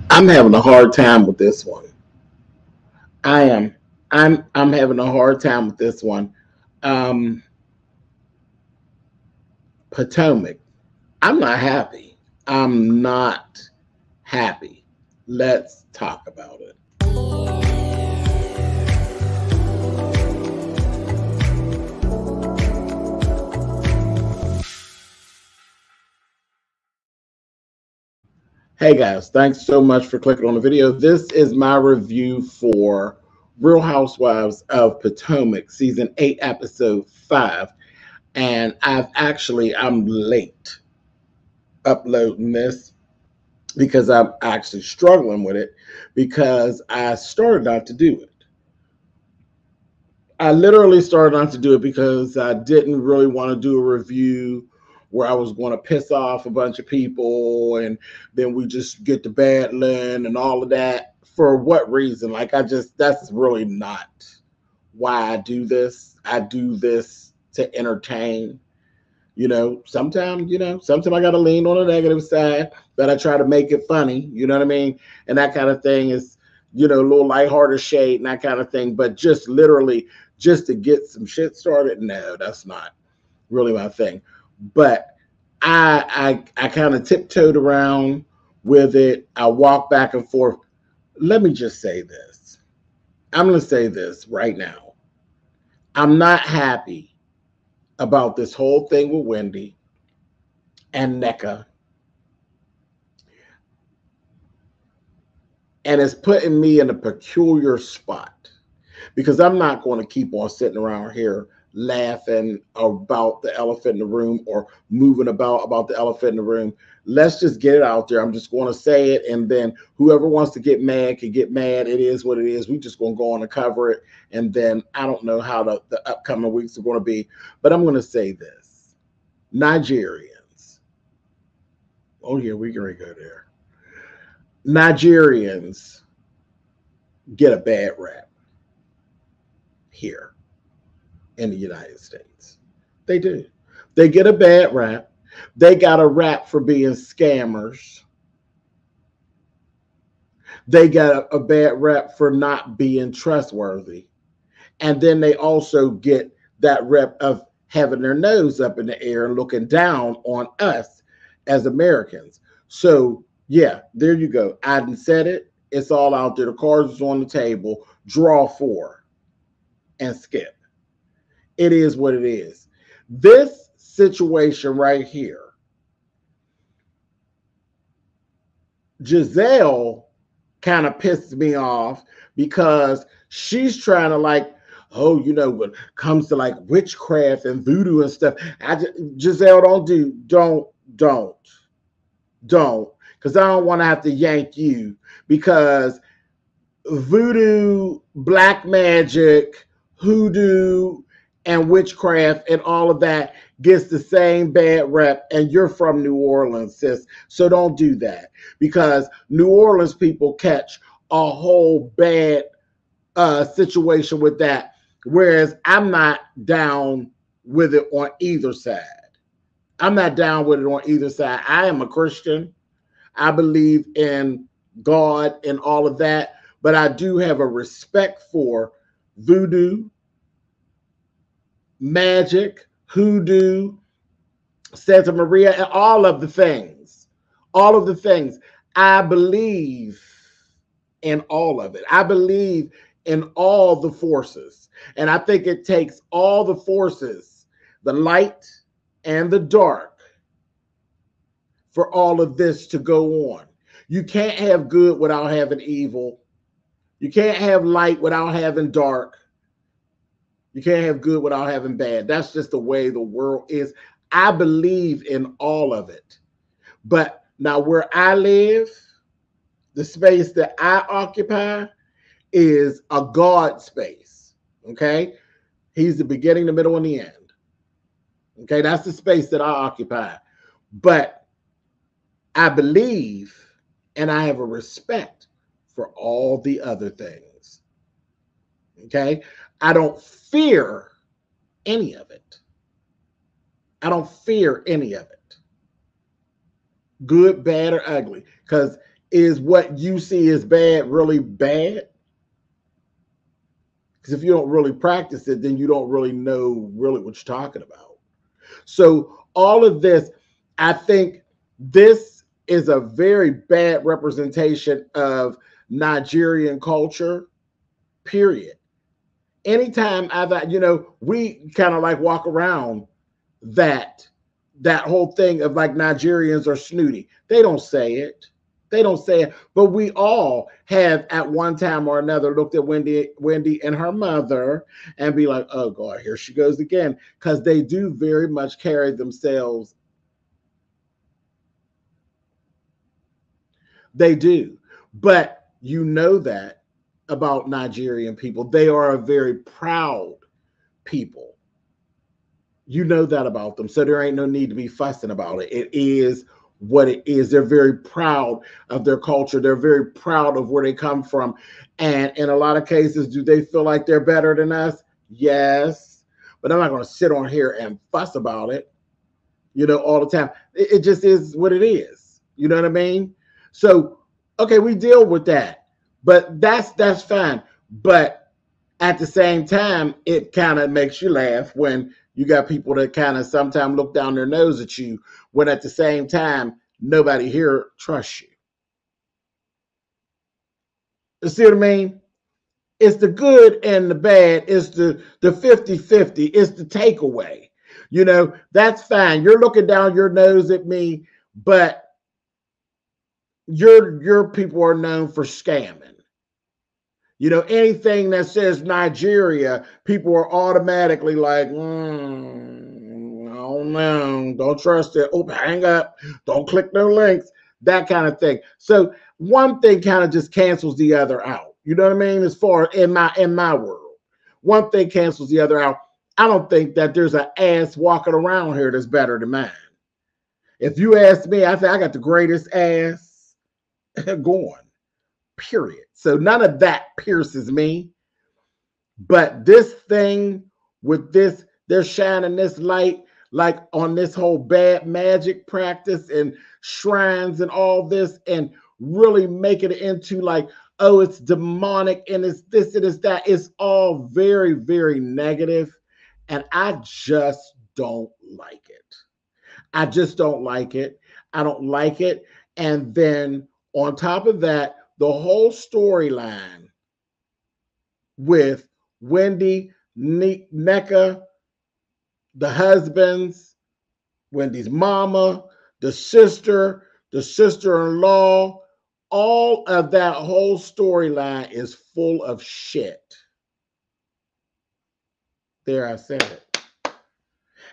I'm having a hard time with this one. I am. I'm having a hard time with this one. Um, Potomac. I'm not happy. I'm not happy. Let's talk about it. Hey guys, thanks so much for clicking on the video. This is my review for Real Housewives of Potomac, season 8, episode 5. And I'm late uploading this because I'm actually struggling with it because I started not to do it. I literally started not to do it because I didn't really want to do a review where I was going to piss off a bunch of people and then we just get to battling and all of that. For what reason? That's really not why I do this. I do this to entertain. Sometimes I got to lean on the negative side, but I try to make it funny, you know what I mean? And that kind of thing is, a little lighthearted shade and that kind of thing. But just literally just to get some shit started, no, that's not really my thing. But I kind of tiptoed around with it. I walked back and forth. Let me just say this. I'm going to say this right now. I'm not happy about this whole thing with Wendy and Nneka. And it's putting me in a peculiar spot because I'm not going to keep on sitting around here laughing about the elephant in the room or moving about the elephant in the room. Let's just get it out there. I'm just going to say it, and then whoever wants to get mad can get mad. It is what it is. We're just going to go on and cover it, and then I don't know how the upcoming weeks are going to be, but I'm going to say this. Nigerians. Oh, yeah, we can go there. Nigerians get a bad rap here in the United States. They do. They get a bad rap. They got a rap for being scammers. They got a bad rap for not being trustworthy. And then they also get that rep of having their nose up in the air and looking down on us as Americans. So, yeah, there you go. I done said it. It's all out there. The cards are on the table. Draw 4 and skip. It is what it is. This situation right here, Giselle kind of pisses me off because she's trying to when it comes to witchcraft and voodoo and stuff. Giselle, don't, because I don't want to have to yank you because voodoo, black magic, hoodoo, and witchcraft and all of that gets the same bad rep, and you're from New Orleans, sis. So don't do that because New Orleans people catch a whole bad situation with that, whereas I'm not down with it on either side. I'm not down with it on either side. I am a Christian. I believe in God and all of that, but I do have a respect for voodoo, magic, hoodoo, Santa Maria, and all of the things. All of the things. I believe in all of it. I believe in all the forces. And I think it takes all the forces, the light and the dark, for all of this to go on. You can't have good without having evil. You can't have light without having dark. You can't have good without having bad. That's just the way the world is. I believe in all of it. But now where I live, the space that I occupy is a God space. Okay? He's the beginning, the middle, and the end. Okay? That's the space that I occupy. But I believe and I have a respect for all the other things. Okay? I don't fear any of it. I don't fear any of it. Good, bad, or ugly. Because is what you see as bad really bad? Because if you don't really practice it, then you don't really know really what you're talking about. So all of this, I think this is a very bad representation of Nigerian culture, period. Anytime I've, we kind of like walk around that whole thing of like Nigerians are snooty. They don't say it. They don't say it. But we all have at one time or another looked at Wendy and her mother and be like, oh God, here she goes again. Because they do very much carry themselves. They do. But you know that about Nigerian people. They are a very proud people. You know that about them. So there ain't no need to be fussing about it. It is what it is. They're very proud of their culture. They're very proud of where they come from. And in a lot of cases, do they feel like they're better than us? Yes. But I'm not going to sit on here and fuss about it, all the time. It just is what it is. You know what I mean? So, okay, we deal with that. But that's fine. But at the same time, it kind of makes you laugh when you got people that kind of sometimes look down their nose at you, when at the same time, nobody here trusts you. You see what I mean? It's the good and the bad. It's the 50-50. It's the takeaway. That's fine. You're looking down your nose at me, but your people are known for scamming. Anything that says Nigeria, people are automatically like, I don't know, don't trust it. Oh, hang up. Don't click no links. That kind of thing. So one thing kind of just cancels the other out. You know what I mean? As far in my world, one thing cancels the other out. I don't think that there's an ass walking around here that's better than mine. If you ask me, I think I got the greatest ass going. Period. So none of that pierces me. But this thing with this, they're shining this light like on this whole bad magic practice and shrines and all this, and really making it into like, oh, it's demonic and it's this and it's that. It's all very, very negative, and I just don't like it. I just don't like it. I don't like it. And then on top of that, the whole storyline with Wendy, Nneka, the husbands, Wendy's mama, the sister-in-law, all of that whole storyline is full of shit. There, I said it.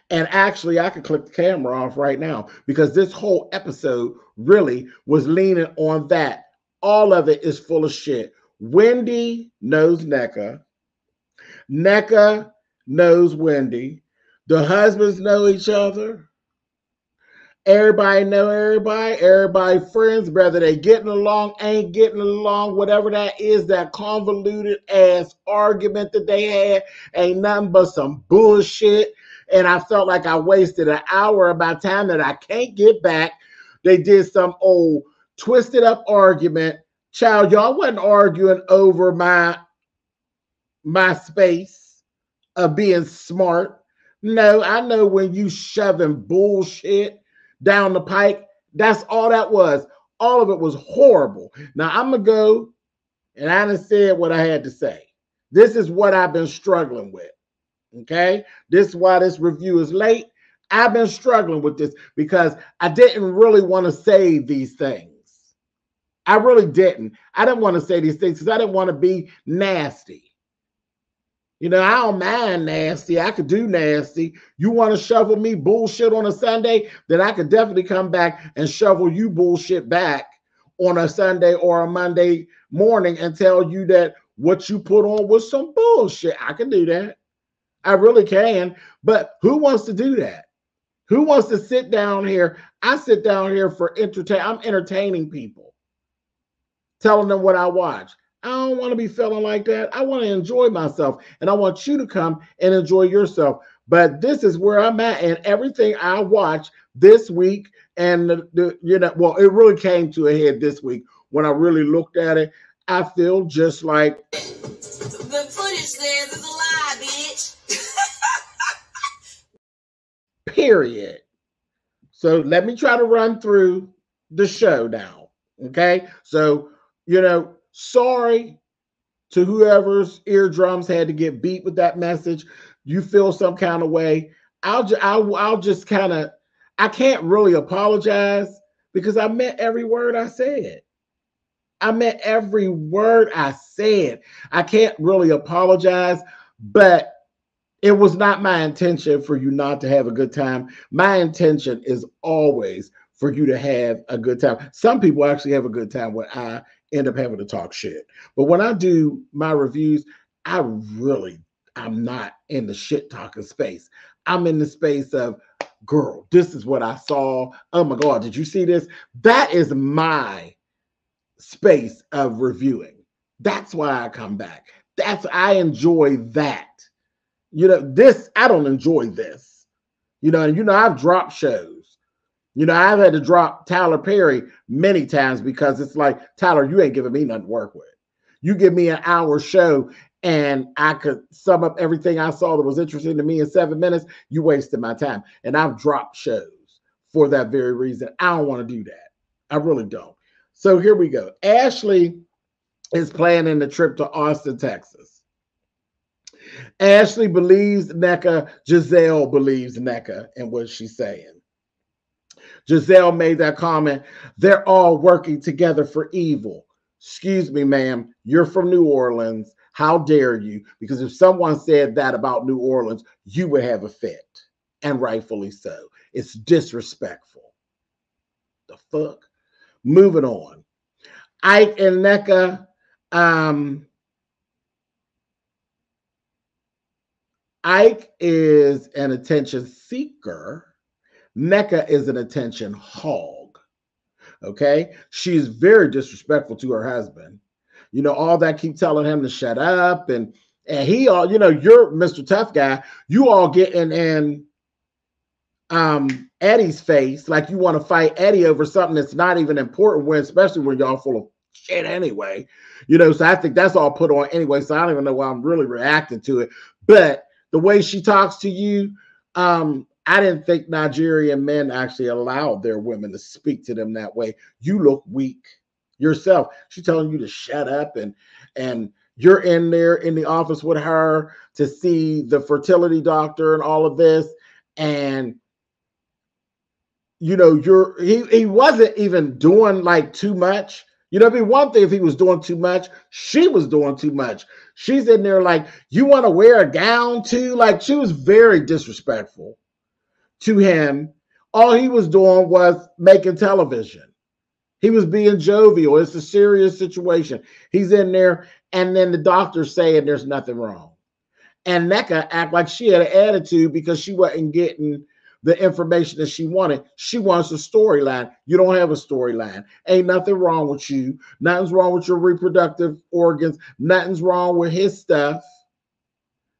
And actually, I could click the camera off right now because this whole episode really was leaning on that. All of it is full of shit. Wendy knows Nneka. Nneka knows Wendy. The husbands know each other. Everybody know everybody. Everybody friends, whether they getting along, ain't getting along, whatever that is, that convoluted ass argument that they had ain't nothing but some bullshit. And I felt like I wasted an hour of my time that I can't get back. They did some old twisted up argument. Child, y'all wasn't arguing over my space of being smart. No, I know when you shoving bullshit down the pike, that's all that was. All of it was horrible. Now I'm gonna go, and I done said what I had to say. This is what I've been struggling with. Okay, this is why this review is late. I've been struggling with this because I didn't really want to say these things. I really didn't. I didn't want to say these things because I didn't want to be nasty. I don't mind nasty. I could do nasty. You want to shovel me bullshit on a Sunday, then I could definitely come back and shovel you bullshit back on a Sunday or a Monday morning and tell you that what you put on was some bullshit. I can do that. I really can. But who wants to do that? Who wants to sit down here? I sit down here for I'm entertaining people, telling them what I watch. I don't want to be feeling like that. I want to enjoy myself, and I want you to come and enjoy yourself. But this is where I'm at, and everything I watched this week, and it really came to a head this week when I really looked at it, I feel just like the footage says it's a lie, bitch. period. So let me try to run through the show now. Okay. So, you know, sorry to whoever's eardrums had to get beat with that message. You feel some kind of way. I'll just kind of, I can't really apologize because I meant every word I said. I meant every word I said. I can't really apologize, but it was not my intention for you not to have a good time. My intention is always for you to have a good time. Some people actually have a good time when I end up having to talk shit. But when I do my reviews, I'm not in the shit talking space. I'm in the space of, girl, this is what I saw. Oh my God, did you see this? That is my space of reviewing. That's why I come back. I enjoy that. You know, this, I don't enjoy this. And I've dropped shows. I've had to drop Tyler Perry many times because it's like, Tyler, you ain't giving me nothing to work with. You give me an hour show and I could sum up everything I saw that was interesting to me in 7 minutes. You wasted my time. And I've dropped shows for that very reason. I don't want to do that. I really don't. So here we go. Ashley is planning the trip to Austin, Texas. Ashley believes NECA. Giselle believes NECA and what she's saying. Giselle made that comment. They're all working together for evil. Excuse me, ma'am. You're from New Orleans. How dare you? Because if someone said that about New Orleans, you would have a fit. And rightfully so. It's disrespectful. The fuck? Moving on. Ike and NECA. Ike is an attention seeker. NECA is an attention hog. Okay? She's very disrespectful to her husband. All that keep telling him to shut up. And he all, you're Mr. Tough Guy. You all getting in Eddie's face like you want to fight Eddie over something that's not even important, especially when y'all full of shit anyway. So I think that's all put on anyway. So I don't even know why I'm really reacting to it. But the way she talks to you, I didn't think Nigerian men actually allowed their women to speak to them that way. You look weak yourself. She's telling you to shut up, and you're in there in the office with her to see the fertility doctor and all of this. And he wasn't even doing like too much. It'd be one thing if he was doing too much. She was doing too much. She's in there like, you want to wear a gown too? Like, she was very disrespectful to him. All he was doing was making television. He was being jovial. It's a serious situation. He's in there, and then the doctor's saying there's nothing wrong. And NECA act like she had an attitude because she wasn't getting the information that she wanted. She wants a storyline. You don't have a storyline. Ain't nothing wrong with you. Nothing's wrong with your reproductive organs. Nothing's wrong with his stuff.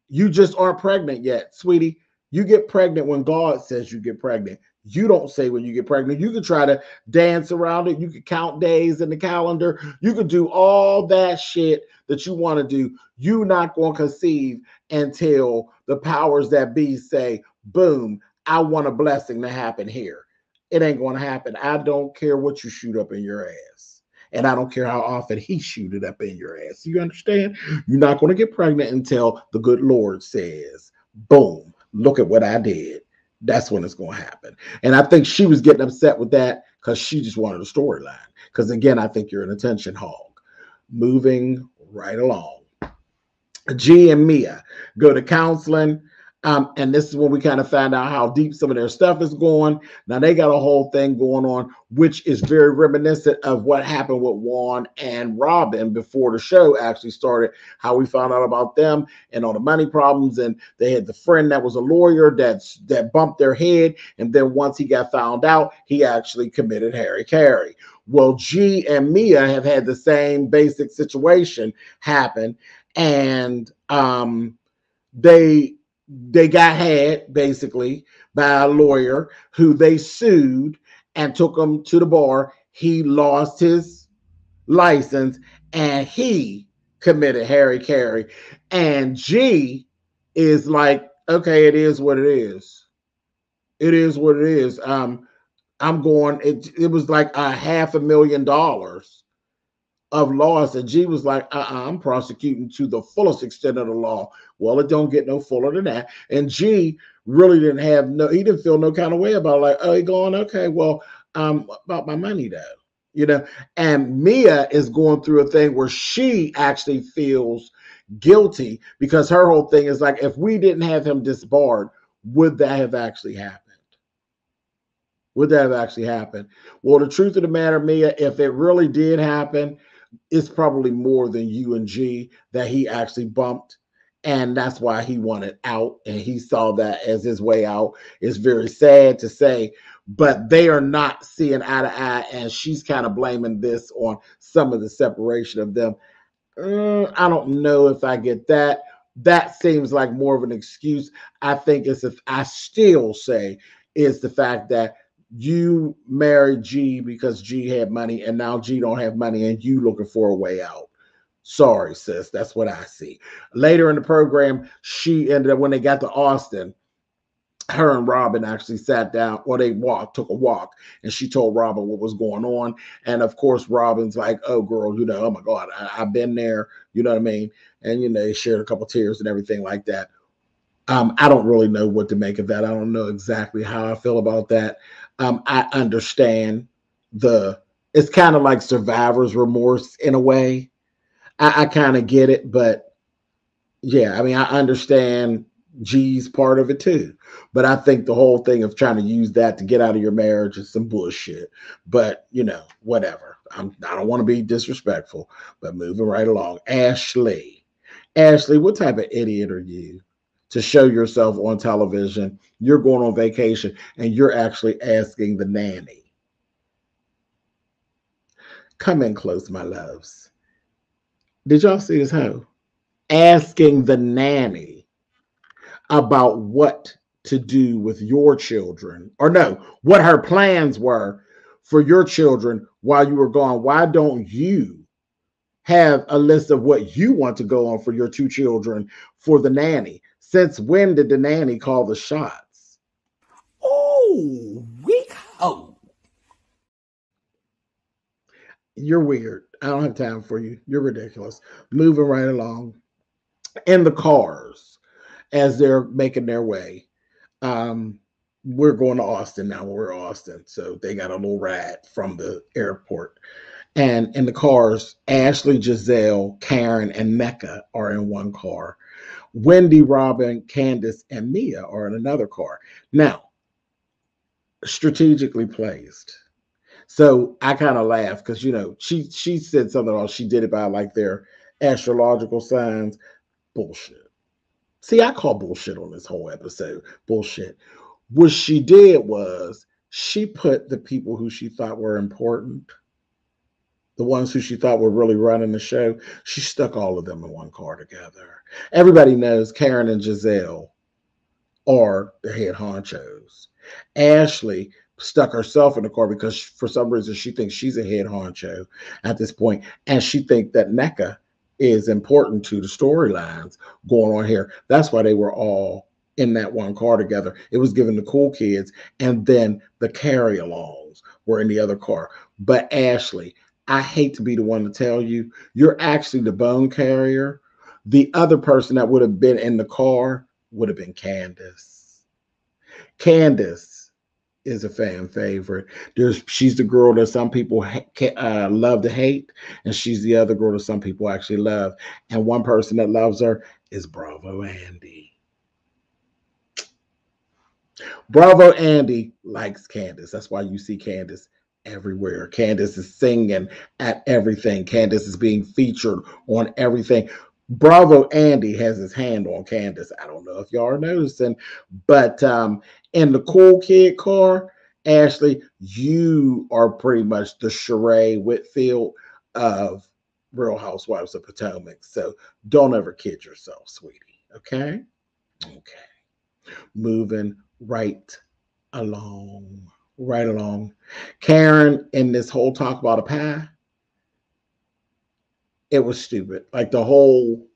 You just aren't pregnant yet, sweetie. You get pregnant when God says you get pregnant. You don't say when you get pregnant. You can try to dance around it. You can count days in the calendar. You can do all that shit that you want to do. You're not going to conceive until the powers that be say, boom, I want a blessing to happen here. It ain't going to happen. I don't care what you shoot up in your ass. And I don't care how often he shoot it up in your ass. You understand? You're not going to get pregnant until the good Lord says, boom, look at what I did. That's when it's going to happen. And I think she was getting upset with that because she just wanted a storyline. Because again, I think you're an attention hog. Moving right along. G and Mia go to counseling. And this is when we kind of find out how deep some of their stuff is going. Now they got a whole thing going on, which is very reminiscent of what happened with Juan and Robin before the show actually started, how we found out about them and all the money problems. And they had the friend that was a lawyer that bumped their head. And then once he got found out, he actually committed Harry Carey. Well, G and Mia have had the same basic situation happen. And they got had basically by a lawyer who they sued and took him to the bar. He lost his license, and he committed Harry Carey. And G is like, okay, it is what it is. It is what it is. I'm going. It was like $500,000 of loss, and G was like, I'm prosecuting to the fullest extent of the law. Well, it don't get no fuller than that. And G really didn't have he didn't feel no kind of way about it. Like, oh, he going, okay, well, about my money though, you know. And Mia is going through a thing where she actually feels guilty because her whole thing is like, if we didn't have him disbarred, would that have actually happened? Would that have actually happened? Well, the truth of the matter, Mia, if it really did happen, it's probably more than you and G that he actually bumped. And that's why he wanted out. And he saw that as his way out. It's very sad to say, but they are not seeing eye to eye. And she's kind of blaming this on some of the separation of them. I don't know if I get that. That seems like more of an excuse. I think I still say is the fact that you married G because G had money, and now G don't have money, and you looking for a way out. Sorry, sis. That's what I see. Later in the program, she ended up, when they got to Austin, her and Robin actually sat down, or they took a walk, and she told Robin what was going on. And of course, Robin's like, oh, girl, oh my God, I've been there, you know what I mean? And, they shared a couple tears and everything like that. I don't really know what to make of that. I don't know exactly how I feel about that. I understand it's kind of like survivor's remorse in a way. I kind of get it, but yeah, I mean, I understand G's part of it too. But I think the whole thing of trying to use that to get out of your marriage is some bullshit. But, whatever. I don't want to be disrespectful, but moving right along. Ashley, what type of idiot are you to show yourself on television? You're going on vacation and you're actually asking the nanny. Come in close, my loves. Did y'all see this hoe? Asking the nanny about what to do with your children, or no, what her plans were for your children while you were gone. Why don't you have a list of what you want to go on for your two children for the nanny? Since when did the nanny call the shots? Oh, weak hoe. You're weird. I don't have time for you. You're ridiculous. Moving right along. In the cars, as they're making their way, we're going to Austin now. We're Austin, so they got a little ride from the airport. And in the cars, Ashley, Giselle, Karen, and Mecca are in one car. Wendy, Robin, Candace, and Mia are in another car. Now, strategically placed. So I kind of laugh because, she said something else. She did it by like their astrological signs. Bullshit. See, I call bullshit on this whole episode. Bullshit. What she did was she put the people who she thought were important, the ones who she thought were really running the show, she stuck all of them in one car together. Everybody knows Karen and Giselle are the head honchos. Ashley stuck herself in the car because for some reason she thinks she's a head honcho at this point, and she thinks that Mecca is important to the storylines going on here. That's why they were all in that one car together. It was given the cool kids, and then the carry-alongs were in the other car. But Ashley, I hate to be the one to tell you, you're actually the bone carrier. The other person that would have been in the car would have been Candace. Candace is a fan favorite. She's the girl that some people love to hate, and she's the other girl that some people actually love. And one person that loves her is Bravo Andy. Bravo Andy likes Candace. That's why you see Candace everywhere. Candace is singing at everything. Candace is being featured on everything. Bravo Andy has his hand on Candace. I don't know if y'all are noticing, but in the cool kid car, Ashley, you are pretty much the Sheree Whitfield of Real Housewives of Potomac. So don't ever kid yourself, sweetie. Okay? Okay. Moving right along. Karen, in this whole talk about a pie, it was stupid. Like the whole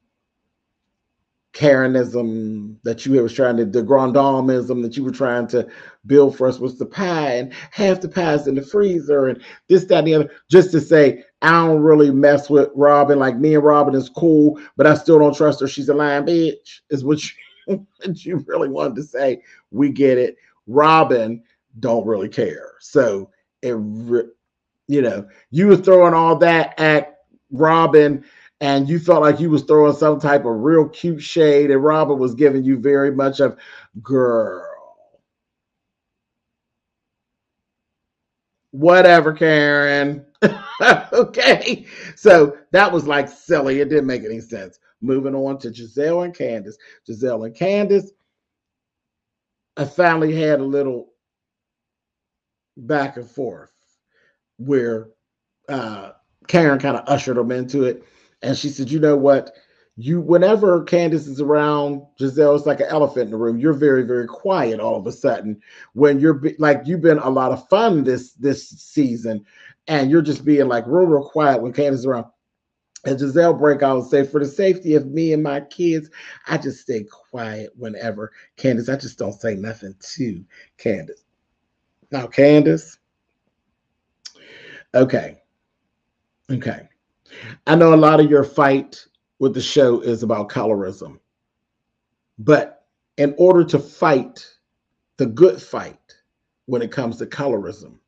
Karenism that you was trying to, the grand dameism that you were trying to build for us was the pie, and half the pie's in the freezer, and this, that, and the other, just to say, I don't really mess with Robin. Like, me and Robin is cool, but I still don't trust her. She's a lying bitch, is what you really wanted to say. We get it. Robin don't really care. So, you were throwing all that at Robin, and you felt like you was throwing some type of real cute shade, and Robin was giving you very much of, girl, whatever, Karen. Okay. So that was like silly. It didn't make any sense. Moving on to Giselle and Candace. Giselle and Candace, I finally had a little back and forth where Karen kind of ushered them into it. And she said, you know what? Whenever Candace is around, Giselle, it's like an elephant in the room. You're very, very quiet all of a sudden. When you've been a lot of fun this season, and you're just being like real quiet when Candace is around. And Giselle break out and say, for the safety of me and my kids, I just stay quiet whenever Candace, I just don't say nothing to Candace. Now, Candace, okay. I know a lot of your fight with the show is about colorism, but in order to fight the good fight when it comes to colorism,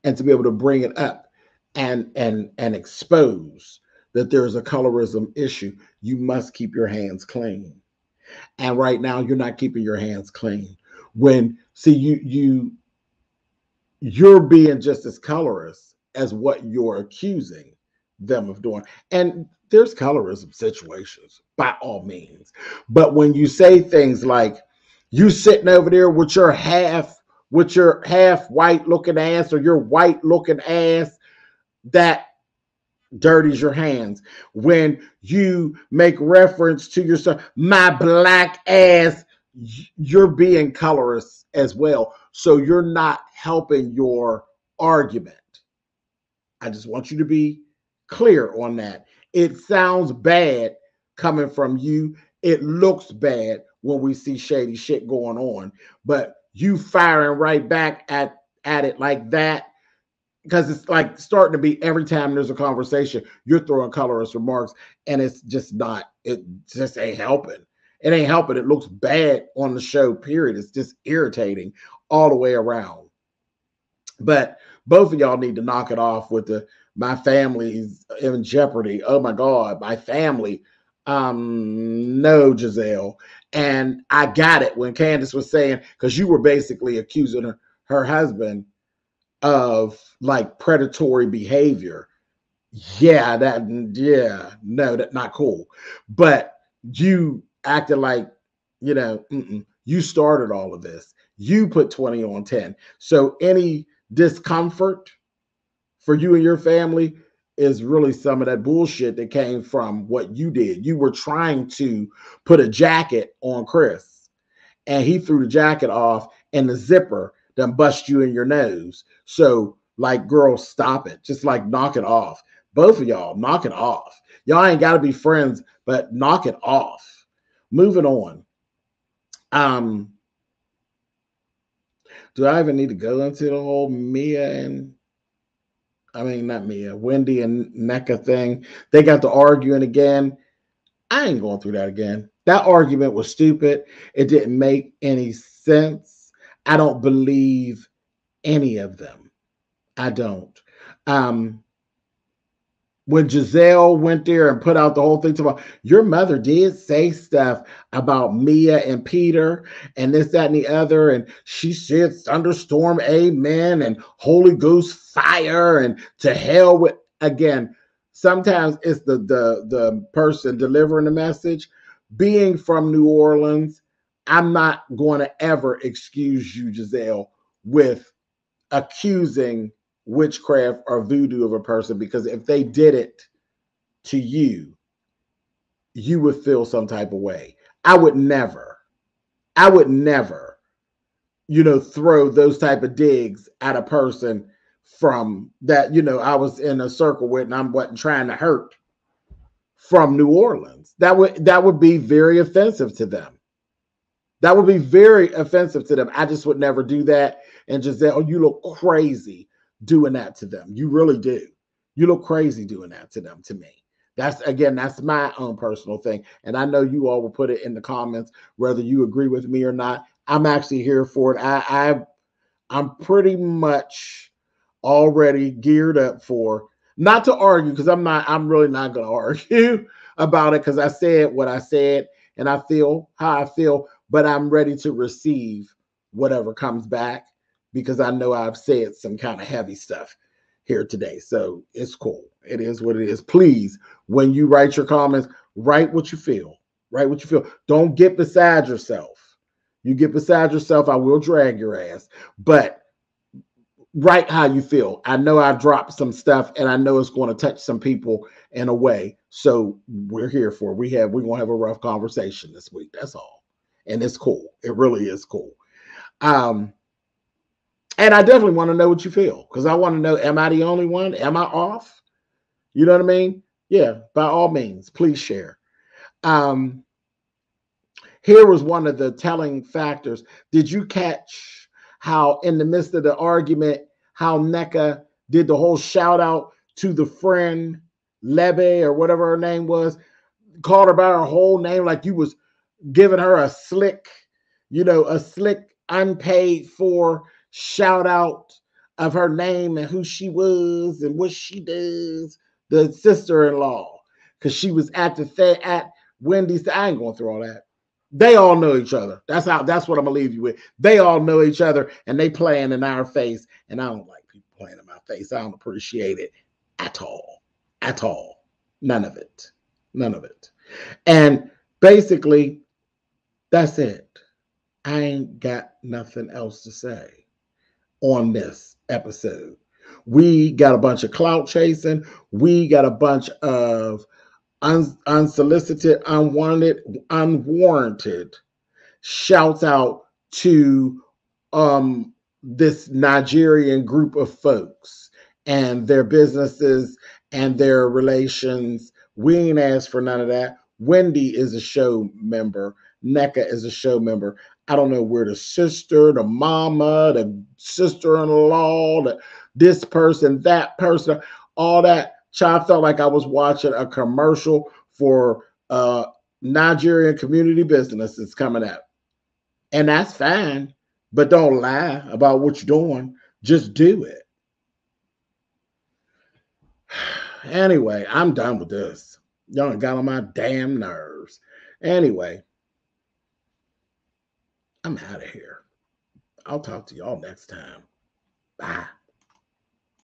and to be able to bring it up and expose that there's a colorism issue, you must keep your hands clean. And right now, you're not keeping your hands clean. You're being just as colorist as what you're accusing them of doing. And there's colorism situations, by all means. But when you say things like, you sitting over there with your half white looking ass, or your white looking ass, that dirties your hands. When you make reference to yourself, my black ass, you're being colorist as well. So you're not helping your argument. I just want you to be clear on that. It sounds bad coming from you. It looks bad when we see shady shit going on, but you firing right back at it like that, because it's like starting to be every time there's a conversation, you're throwing colorist remarks, and it's just not, it just ain't helping. It ain't helping. It looks bad on the show, period. It's just irritating all the way around. But both of y'all need to knock it off with my family's in jeopardy. Oh my God, my family. No, Giselle. And I got it when Candace was saying, because you were basically accusing her husband of like predatory behavior. Yeah, no, that's not cool. But you acted like, you started all of this. You put 20 on 10. So any discomfort for you and your family is really some of that bullshit that came from what you did. You were trying to put a jacket on Chris, and he threw the jacket off, and the zipper done bust you in your nose. So, like, girl, stop it. Just like knock it off. Both of y'all, knock it off. Y'all ain't got to be friends, but knock it off. Moving on. Do I even need to go into the whole Wendy and NECA thing? They got to arguing again. I ain't going through that again. That argument was stupid. It didn't make any sense. I don't believe any of them. I don't. When Giselle went there and put out the whole thing about, your mother did say stuff about Mia and Peter and this, that, and the other, and she said thunderstorm, amen, and Holy Ghost fire, and to hell with, again, sometimes it's the person delivering the message. Being from New Orleans, I'm not going to ever excuse you, Giselle, with accusing witchcraft or voodoo of a person, because if they did it to you, you would feel some type of way. I would never, throw those type of digs at a person from that, I was in a circle with, and I wasn't trying to hurt. from New Orleans. That would be very offensive to them. That would be very offensive to them. I just would never do that and just say, oh, you look crazy doing that to them. You really do. You look crazy doing that to them, to me. That's my own personal thing. And I know you all will put it in the comments, whether you agree with me or not. I'm actually here for it. I'm pretty much already geared up for, not to argue, because I'm really not going to argue about it, because I said what I said and I feel how I feel, but I'm ready to receive whatever comes back, because I know I've said some kind of heavy stuff here today. So it's cool. It is what it is. Please, when you write your comments, write what you feel. Write what you feel. Don't get beside yourself. You get beside yourself, I will drag your ass. But write how you feel. I know I've dropped some stuff, and I know it's going to touch some people in a way. So we're here for it. We're going to have a rough conversation this week. That's all. And it's cool. It really is cool. And I definitely want to know what you feel, because I want to know, am I the only one? Am I off? You know what I mean? Yeah, by all means, please share. Here was one of the telling factors. Did you catch how in the midst of the argument, how NECA did the whole shout out to the friend, Lebe, or whatever her name was, called her by her whole name, like you was giving her a slick, unpaid for shout out of her name and who she was and what she does, the sister-in-law, because she was at Wendy's. I ain't going through all that. They all know each other. That's what I'm gonna leave you with. They all know each other, and they playing in our face. And I don't like people playing in my face. I don't appreciate it at all. At all. None of it. None of it. And basically, that's it. I ain't got nothing else to say on this episode. We got a bunch of clout chasing. We got a bunch of unsolicited, unwarranted shouts out to this Nigerian group of folks and their businesses and their relations. We ain't asked for none of that. Wendy is a show member. NECA is a show member. I don't know where the sister, the mama, the sister-in-law, this person, that person, all that. I felt like I was watching a commercial for Nigerian community businesses coming out. And that's fine, but don't lie about what you're doing. Just do it. Anyway, I'm done with this. Y'all got on my damn nerves. Anyway, I'm out of here. I'll talk to y'all next time. Bye.